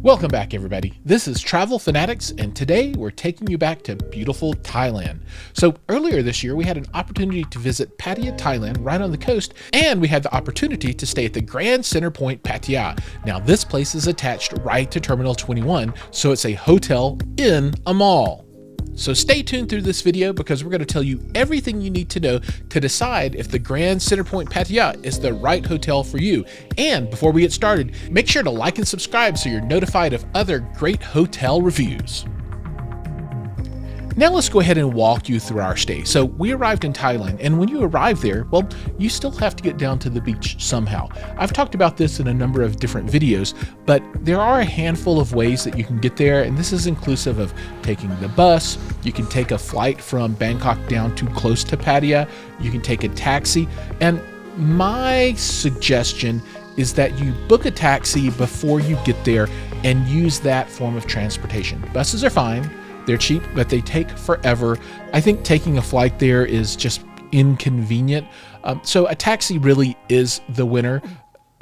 Welcome back, everybody. This is Travel Fanatics, and today we're taking you back to beautiful Thailand. So earlier this year, we had an opportunity to visit Pattaya, Thailand, right on the coast, and we had the opportunity to stay at the Grand Centerpoint Pattaya. Now, this place is attached right to Terminal 21, so it's a hotel in a mall. So stay tuned through this video because we're going to tell you everything you need to know to decide if the Grand Centerpoint Pattaya is the right hotel for you. And before we get started, make sure to like and subscribe so you're notified of other great hotel reviews. Now let's go ahead and walk you through our stay. So we arrived in Thailand, and when you arrive there, well, you still have to get down to the beach somehow. I've talked about this in a number of different videos, but there are a handful of ways that you can get there, and this is inclusive of taking the bus. You can take a flight from Bangkok down to close to Pattaya. You can take a taxi, and my suggestion is that you book a taxi before you get there and use that form of transportation. Buses are fine. They're cheap, but they take forever. I think taking a flight there is just inconvenient. So a taxi really is the winner.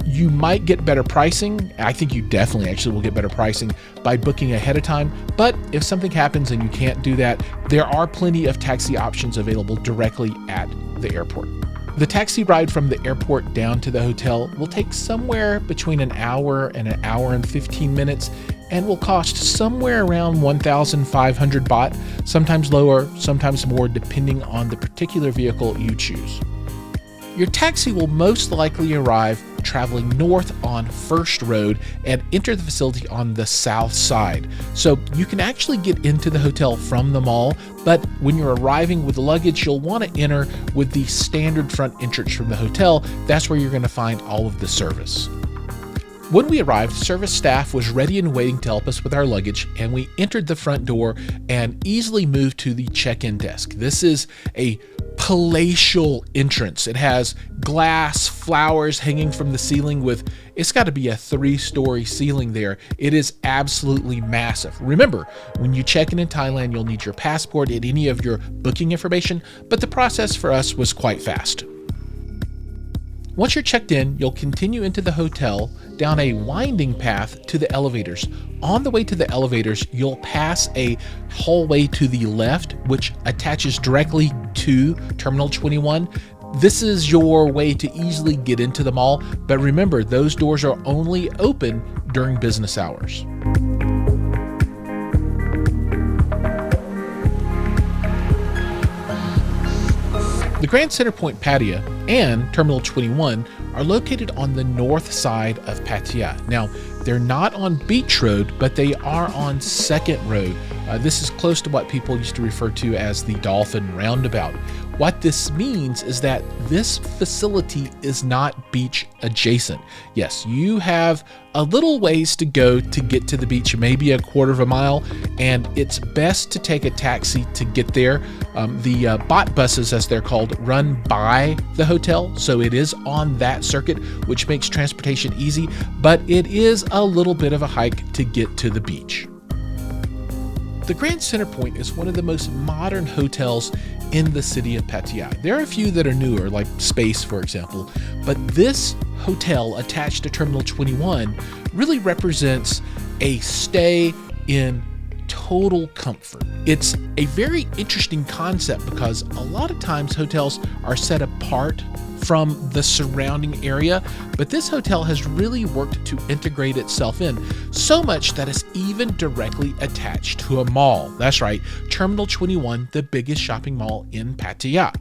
You might get better pricing. I think you definitely actually will get better pricing by booking ahead of time. But if something happens and you can't do that, there are plenty of taxi options available directly at the airport. The taxi ride from the airport down to the hotel will take somewhere between an hour and 15 minutes and will cost somewhere around 1,500 baht, sometimes lower, sometimes more, depending on the particular vehicle you choose. Your taxi will most likely arrive traveling north on First Road and enter the facility on the south side. So you can actually get into the hotel from the mall, but when you're arriving with luggage, you'll want to enter with the standard front entrance from the hotel. That's where you're going to find all of the service. When we arrived, service staff was ready and waiting to help us with our luggage, and we entered the front door and easily moved to the check-in desk. This is a palatial entrance. It has glass flowers hanging from the ceiling it's got to be a 3-story ceiling there. It is absolutely massive. Remember, when you check in Thailand, you'll need your passport and any of your booking information, but the process for us was quite fast. Once you're checked in, you'll continue into the hotel down a winding path to the elevators. On the way to the elevators, you'll pass a hallway to the left, which attaches directly to Terminal 21. This is your way to easily get into the mall, but remember, those doors are only open during business hours. The Grand Centerpoint Pattaya and Terminal 21 are located on the north side of Pattaya. Now, they're not on Beach Road, but they are on Second Road. This is close to what people used to refer to as the Dolphin Roundabout. What this means is that this facility is not beach adjacent. Yes, you have a little ways to go to get to the beach, maybe a quarter of a mile, and it's best to take a taxi to get there. The bot buses, as they're called, run by the hotel, so it is on that circuit, which makes transportation easy, but it is a little bit of a hike to get to the beach. The Grand Centerpoint is one of the most modern hotels in the city of Pattaya. There are a few that are newer, like Space, for example, but this hotel attached to Terminal 21 really represents a stay in total comfort. It's a very interesting concept because a lot of times hotels are set apart from the surrounding area, but this hotel has really worked to integrate itself in, so much that it's even directly attached to a mall. That's right, Terminal 21, the biggest shopping mall in Pattaya.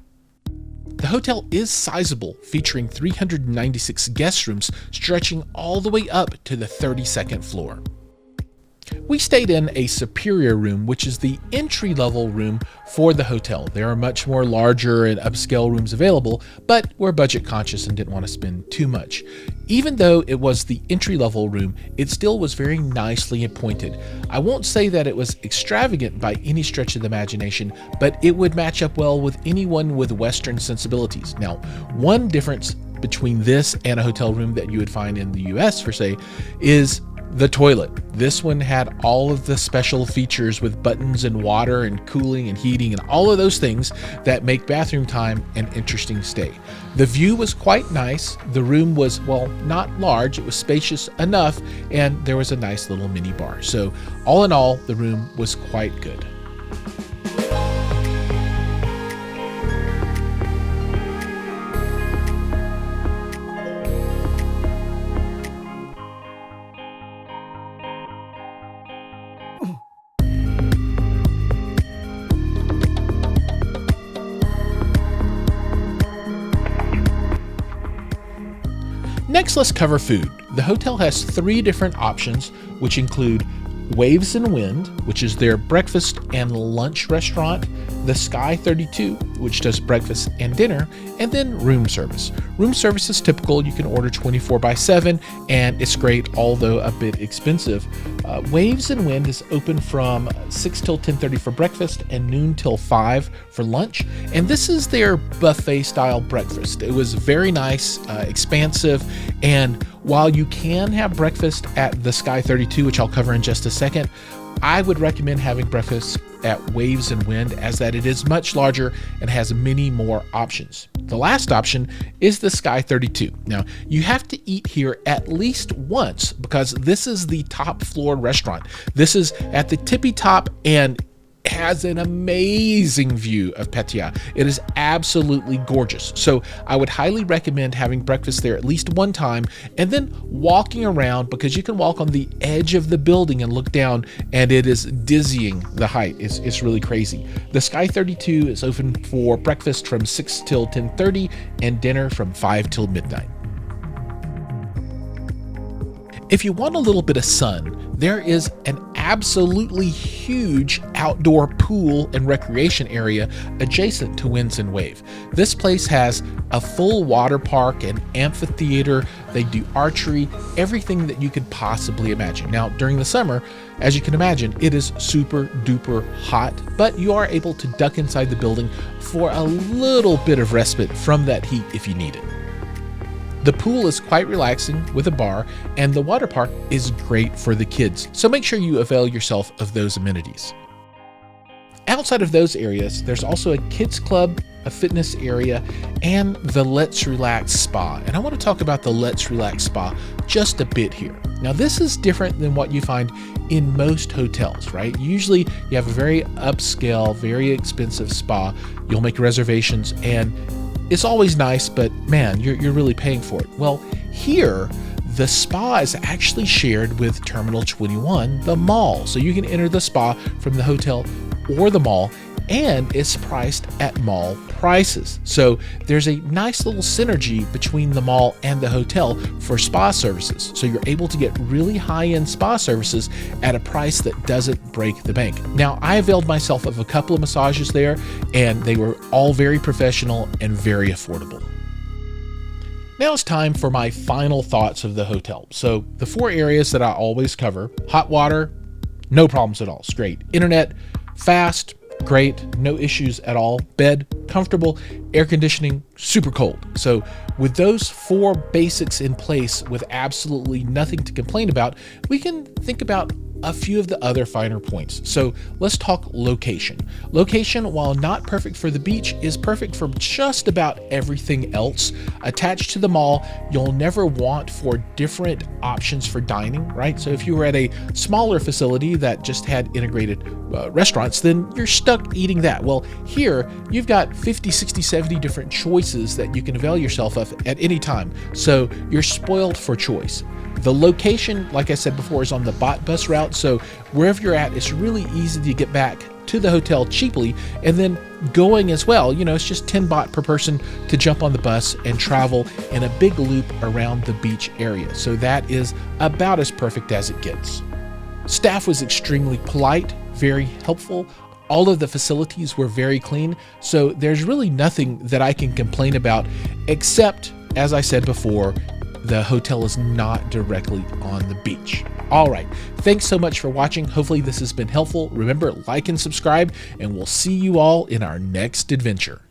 The hotel is sizable, featuring 396 guest rooms stretching all the way up to the 32nd floor. We stayed in a superior room, which is the entry-level room for the hotel. There are much more larger and upscale rooms available, but we're budget conscious and didn't want to spend too much. Even though it was the entry-level room, it still was very nicely appointed. I won't say that it was extravagant by any stretch of the imagination, but it would match up well with anyone with Western sensibilities. Now, one difference between this and a hotel room that you would find in the US, for say, is The toilet. This one had all of the special features with buttons and water and cooling and heating and all of those things that make bathroom time an interesting stay. The view was quite nice. The room was, well, not large. It was spacious enough, and there was a nice little mini bar. So all in all, the room was quite good. Next, let's cover food. The hotel has 3 different options, which include Waves and Wind, which is their breakfast and lunch restaurant, the Sky 32, which does breakfast and dinner, and then room service. Room service is typical. You can order 24/7, and it's great, although a bit expensive. Waves and Wind is open from 6 till 10:30 for breakfast and noon till 5 for lunch, and this is their buffet style breakfast. It was very nice, expansive, and while you can have breakfast at the Sky 32, which I'll cover in just a second, I would recommend having breakfast at Waves and Wind, as that it is much larger and has many more options. The last option is the Sky 32. Now, you have to eat here at least once because this is the top floor restaurant. This is at the tippy top and has an amazing view of Pattaya. It is absolutely gorgeous. So I would highly recommend having breakfast there at least one time and then walking around, because you can walk on the edge of the building and look down, and it is dizzying, the height. It's really crazy. The Sky 32 is open for breakfast from 6 till 10:30 and dinner from 5 till midnight. If you want a little bit of sun, there is an absolutely huge outdoor pool and recreation area adjacent to Winds and Wave. This place has a full water park and amphitheater. They do archery, everything that you could possibly imagine. Now, during the summer, as you can imagine, it is super duper hot, but you are able to duck inside the building for a little bit of respite from that heat if you need it. The pool is quite relaxing with a bar, and the water park is great for the kids, so make sure you avail yourself of those amenities. Outside of those areas, there's also a kids club, a fitness area, and the Let's Relax Spa. And I want to talk about the Let's Relax Spa just a bit here. Now, this is different than what you find in most hotels, right? Usually you have a very upscale, very expensive spa. You'll make reservations, and it's always nice, but man, you're really paying for it. Well, here, the spa is actually shared with Terminal 21, the mall. So you can enter the spa from the hotel or the mall, and it's priced at mall prices. So there's a nice little synergy between the mall and the hotel for spa services. So you're able to get really high-end spa services at a price that doesn't break the bank. Now, I availed myself of a couple of massages there, and they were all very professional and very affordable. Now it's time for my final thoughts of the hotel. So the 4 areas that I always cover: hot water, no problems at all, straight. Internet, fast, great, no issues at all. Bed, comfortable. Air conditioning, super cold. So with those 4 basics in place with absolutely nothing to complain about, we can think about a few of the other finer points. So let's talk location. Location, while not perfect for the beach, is perfect for just about everything else. Attached to the mall, you'll never want for different options for dining, right? So if you were at a smaller facility that just had integrated restaurants, then you're stuck eating that. Well, here you've got 50, 60, 70 different choices that you can avail yourself of at any time. So you're spoiled for choice. The location, like I said before, is on the BOT bus route, so wherever you're at, it's really easy to get back to the hotel cheaply, and then going as well. You know, it's just 10 baht per person to jump on the bus and travel in a big loop around the beach area. So that is about as perfect as it gets. Staff was extremely polite, very helpful. All of the facilities were very clean, so there's really nothing that I can complain about, except, as I said before, the hotel is not directly on the beach. All right, thanks so much for watching. Hopefully this has been helpful. Remember, like and subscribe, and we'll see you all in our next adventure.